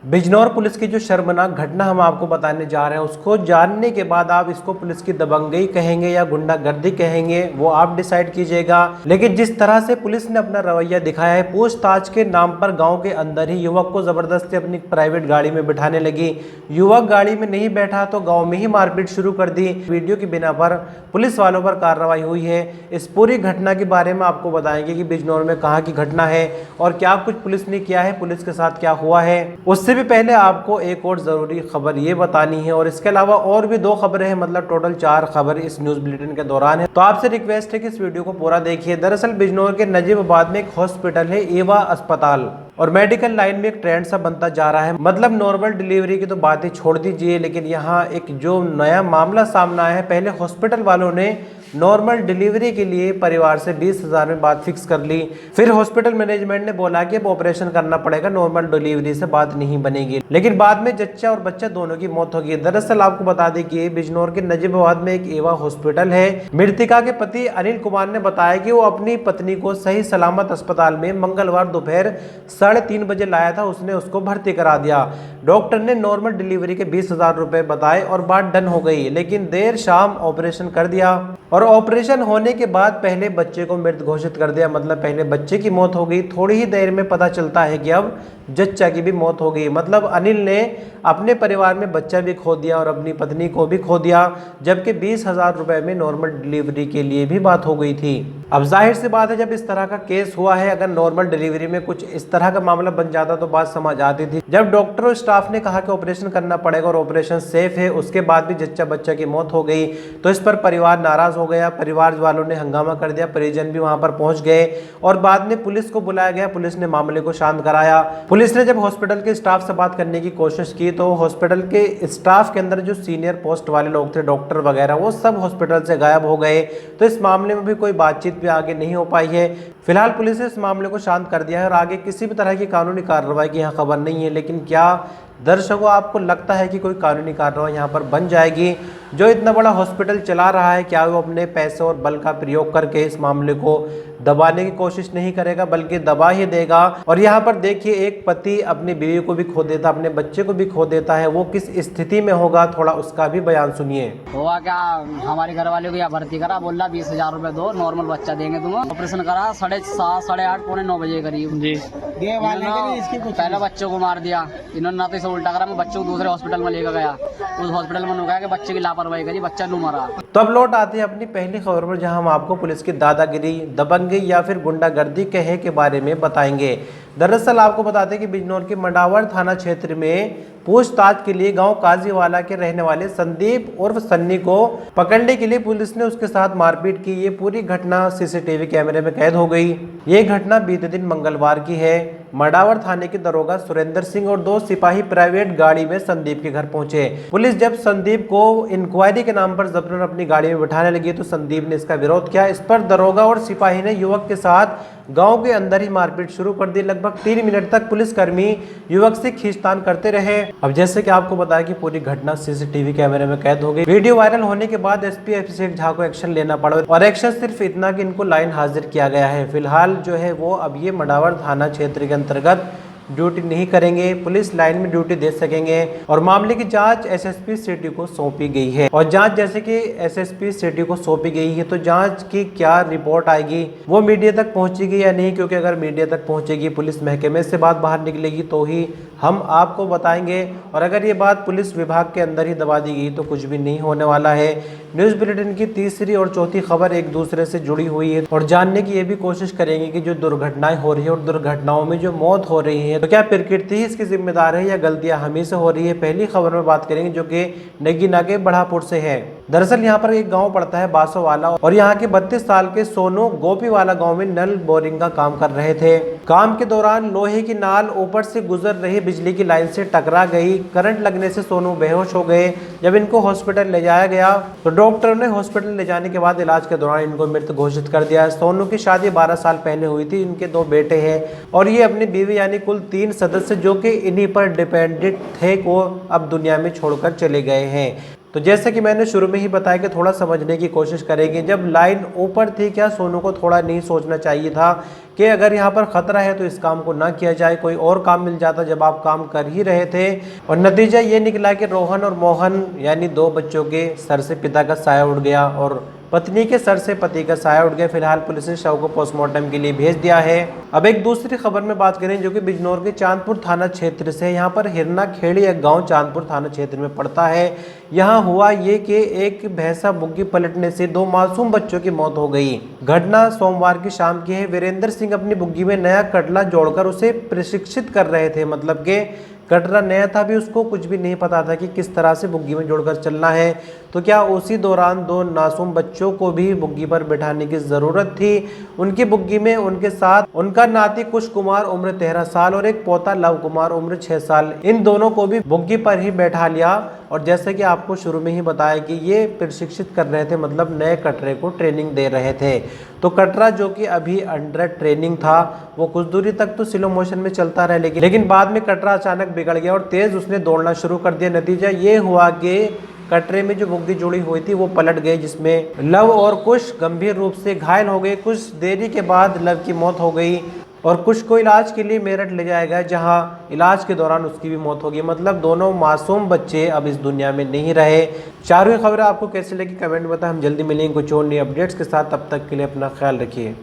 Bijnor police की जो शर्मनाक घटना हम आपको बताने जा रहे हैं, उसको जानने के बाद आप इसको पुलिस की दबंगई कहेंगे या गुंडागर्दी कहेंगे, वो आप डिसाइड कीजिएगा। लेकिन जिस तरह से पुलिस ने अपना रवैया दिखाया है, पूछताछ के नाम पर गांव के अंदर ही युवक को जबरदस्ती अपनी प्राइवेट गाड़ी में बिठाने लगी। युवक गाड़ी में नहीं बैठा तो गाँव में ही मारपीट शुरू कर दी। वीडियो की बिना पर पुलिस वालों पर कार्रवाई हुई है। इस पूरी घटना के बारे में आपको बताएंगे कि बिजनौर में कहाँ की घटना है और क्या कुछ पुलिस ने किया है, पुलिस के साथ क्या हुआ है। उससे भी पहले आपको एक और जरूरी खबर ये बतानी है, और इसके अलावा और भी 2 खबरें हैं, मतलब टोटल 4 खबर इस न्यूज बुलेटिन के दौरान है। तो आपसे रिक्वेस्ट है कि इस वीडियो को पूरा देखिए। दरअसल बिजनौर के नजीबाबाद में एक हॉस्पिटल है, एवा अस्पताल, और मेडिकल लाइन में एक ट्रेंड सा बनता जा रहा है। मतलब नॉर्मल डिलीवरी की तो बात ही छोड़ दीजिए, लेकिन यहाँ एक जो नया मामला सामने आया है, पहले हॉस्पिटल वालों ने नॉर्मल डिलीवरी के लिए परिवार से 20,000 में बात फिक्स कर ली। फिर हॉस्पिटल मैनेजमेंट ने बोला कि अब ऑपरेशन करना पड़ेगा, नॉर्मल डिलीवरी से बात नहीं बनेगी। लेकिन बाद में जच्चा और बच्चा दोनों की मौत हो गई। दरअसल आपको बता दें कि बिजनौर के नजीबाबाद में एक एवा हॉस्पिटल है। मृतिका के पति अनिल कुमार ने बताया कि वो अपनी पत्नी को सही सलामत अस्पताल में मंगलवार दोपहर 3:30 बजे लाया था। उसने उसको भर्ती करा दिया। डॉक्टर ने नॉर्मल डिलीवरी के 20,000 रुपए बताए और बात डन हो गई। लेकिन देर शाम ऑपरेशन कर दिया, और ऑपरेशन होने के बाद पहले बच्चे को मृत घोषित कर दिया। मतलब पहले बच्चे की मौत हो गई, थोड़ी ही देर में पता चलता है कि अब जच्चा की भी मौत हो गई। मतलब अनिल ने अपने परिवार में बच्चा भी खो दिया और अपनी पत्नी को भी खो दिया, जबकि 20,000 रुपए में नॉर्मल डिलीवरी के लिए भी बात हो गई थी। अब जाहिर सी बात है, जब इस तरह का केस हुआ है, अगर नॉर्मल डिलीवरी में कुछ इस तरह का मामला बन जाता तो बात समझ आती थी। जब डॉक्टर और स्टाफ ने कहा कि ऑपरेशन करना पड़ेगा और ऑपरेशन सेफ है, उसके बाद भी जच्चा बच्चा की मौत हो गई, तो इस पर परिवार नाराज हो गया। परिवार वालों ने हंगामा कर दिया, परिजन भी वहां पर पहुंच गए और बाद में पुलिस को बुलाया गया। पुलिस ने मामले को शांत कराया। पुलिस ने जब हॉस्पिटल के स्टाफ से बात करने की कोशिश की, तो हॉस्पिटल के स्टाफ के अंदर जो सीनियर पोस्ट वाले लोग थे, डॉक्टर वगैरह, वो सब हॉस्पिटल से गायब हो गए। तो इस मामले में भी कोई बातचीत भी आगे नहीं हो पाई है। फिलहाल पुलिस ने इस मामले को शांत कर दिया है और आगे किसी भी तरह की कानूनी कार्रवाई की यहाँ खबर नहीं है। लेकिन क्या दर्शकों आपको लगता है कि कोई कानूनी कार्रवाई यहाँ पर बन जाएगी? जो इतना बड़ा हॉस्पिटल चला रहा है, क्या वो अपने पैसे और बल का प्रयोग करके इस मामले को दबाने की कोशिश नहीं करेगा, बल्कि दबा ही देगा? और यहाँ पर देखिए, एक पति अपनी बीवी को भी खो देता, अपने बच्चे को भी खो देता है, वो किस स्थिति में होगा, थोड़ा उसका भी बयान सुनिए। हुआ क्या, हमारे घर वाले को यहाँ भर्ती करा, बोला 20,000 रुपए दो, नॉर्मल बच्चा देंगे तुम्हें। ऑपरेशन करा 7:30 8:30 पौने 9 बजे करीब जी। पहले बच्चों को मार दिया इन्होंने, ना तो इसे उल्टा करा, मैं बच्चे को दूसरे हॉस्पिटल में लेकर गया। उस हॉस्पिटल में कहा कि बच्चे की लापरवाही करी, बच्चा नू मरा। तो अब लौट आते हैं अपनी पहली खबर पर, जहां हम आपको पुलिस की दादागिरी, दबंगई या फिर गुंडागर्दी कहे के बारे में बताएंगे। दरअसल आपको बताते हैं कि बिजनौर के मंडावर थाना क्षेत्र में पूछताछ के लिए गांव काजीवाला के रहने वाले संदीप उर्फ सन्नी को पकड़ने के लिए पुलिस ने उसके साथ मारपीट की। ये पूरी घटना सीसीटीवी कैमरे में कैद हो गई। ये घटना बीते दिन मंगलवार की है। मंडावर थाने के दरोगा सुरेंद्र सिंह और 2 सिपाही प्राइवेट गाड़ी में संदीप के घर पहुंचे। पुलिस जब संदीप को इंक्वायरी के नाम पर जबरन अपनी गाड़ी में बिठाने लगी, तो संदीप ने इसका विरोध किया। इस पर दरोगा और सिपाही ने युवक के साथ गांव के अंदर ही मारपीट शुरू कर दी। लगभग 3 मिनट तक पुलिसकर्मी युवक से खींचतान करते रहे। अब जैसे कि आपको बताया कि पूरी घटना सीसीटीवी कैमरे में कैद हो गई। वीडियो वायरल होने के बाद एसपी अभिषेक झा को एक्शन लेना पड़ा, और एक्शन सिर्फ इतना कि इनको लाइन हाजिर किया गया है। फिलहाल जो है वो अब ये मंडावर थाना क्षेत्र के अंतर्गत ड्यूटी नहीं करेंगे, पुलिस लाइन में ड्यूटी दे सकेंगे। और मामले की जांच एसएसपी सिटी को सौंपी गई है। और जांच जैसे कि एसएसपी सिटी को सौंपी गई है, तो जांच की क्या रिपोर्ट आएगी, वो मीडिया तक पहुंचेगी या नहीं? क्योंकि अगर मीडिया तक पहुंचेगी, पुलिस महकमे से बात बाहर निकलेगी, तो ही हम आपको बताएंगे। और अगर ये बात पुलिस विभाग के अंदर ही दबा दी गई, तो कुछ भी नहीं होने वाला है। न्यूज बुलेटिन की तीसरी और चौथी खबर एक दूसरे से जुड़ी हुई है, और जानने की ये भी कोशिश करेंगे कि जो दुर्घटनाएं हो रही है और दुर्घटनाओं में जो मौत हो रही है, तो क्या प्रकृति ही इसकी जिम्मेदार है या गलतियां हम ही से हो रही है? पहली खबर में बात करेंगे, जो कि नगीना के बढ़ापुर से है। दरअसल यहाँ पर एक गांव पड़ता है बासोवाला, और यहाँ के 32 साल के सोनू गोपीवाला गांव में नल बोरिंग का काम कर रहे थे। काम के दौरान लोहे की नाल ऊपर से गुजर रही बिजली की लाइन से टकरा गई। करंट लगने से सोनू बेहोश हो गए। जब इनको हॉस्पिटल ले जाया गया, तो डॉक्टरों ने हॉस्पिटल ले जाने के बाद इलाज के दौरान इनको मृत घोषित कर दिया। सोनू की शादी 12 साल पहले हुई थी। इनके 2 बेटे हैं, और ये अपनी बीवी यानी कुल 3 सदस्य जो कि इन्हीं पर डिपेंडेंट थे, को अब दुनिया में छोड़कर चले गए हैं। तो जैसे कि मैंने शुरू में ही बताया कि थोड़ा समझने की कोशिश करेंगे। जब लाइन ऊपर थी, क्या सोनू को थोड़ा नहीं सोचना चाहिए था कि अगर यहाँ पर खतरा है तो इस काम को ना किया जाए, कोई और काम मिल जाता जब आप काम कर ही रहे थे। और नतीजा ये निकला कि रोहन और मोहन यानी 2 बच्चों के सर से पिता का साया उड़ गया और पत्नी के सर से पति का साया उड़ गया। फिलहाल पुलिस ने शव को पोस्टमार्टम के लिए भेज दिया है। अब एक दूसरी खबर में बात करें जो कि बिजनौर के चांदपुर थाना क्षेत्र से। यहाँ पर हिरना खेड़ी एक गांव चांदपुर थाना क्षेत्र में पड़ता है। यहाँ हुआ ये कि एक भैंसा बुग्गी पलटने से 2 मासूम बच्चों की मौत हो गई। घटना सोमवार की शाम की है। वीरेंद्र सिंह अपनी बुग्गी में नया कटला जोड़कर उसे प्रशिक्षित कर रहे थे। मतलब के कटरा नया था, भी उसको कुछ भी नहीं पता था कि किस तरह से बुग्गी में जोड़कर चलना है। तो क्या उसी दौरान 2 मासूम बच्चों को भी बुग्गी पर बैठाने की ज़रूरत थी? उनकी बुग्गी में उनके साथ उनका नाती कुश कुमार उम्र 13 साल और एक पोता लव कुमार उम्र 6 साल, इन दोनों को भी बुग्गी पर ही बैठा लिया। और जैसे कि आपको शुरू में ही बताया कि ये प्रशिक्षित कर रहे थे, मतलब नए कटरे को ट्रेनिंग दे रहे थे। तो कटरा जो कि अभी अंडर ट्रेनिंग था वो कुछ दूरी तक तो स्लो मोशन में चलता रहा, लेकिन बाद में कटरा अचानक बिगड़ गया और तेज उसने दौड़ना शुरू कर दिया। नतीजा ये हुआ कि कटरे में जो बुग्गी जुड़ी हुई थी वो पलट गई, जिसमें लव और कुश गंभीर रूप से घायल हो गए। कुछ देरी के बाद लव की मौत हो गई और कुश को इलाज के लिए मेरठ ले जाया गया, जहां इलाज के दौरान उसकी भी मौत हो गई। मतलब दोनों मासूम बच्चे अब इस दुनिया में नहीं रहे। चारों खबरें आपको कैसे लगी कमेंट में बताएं। हम जल्दी मिलेंगे कुछ और नई अपडेट्स के साथ, तब तक के लिए अपना ख्याल रखिए।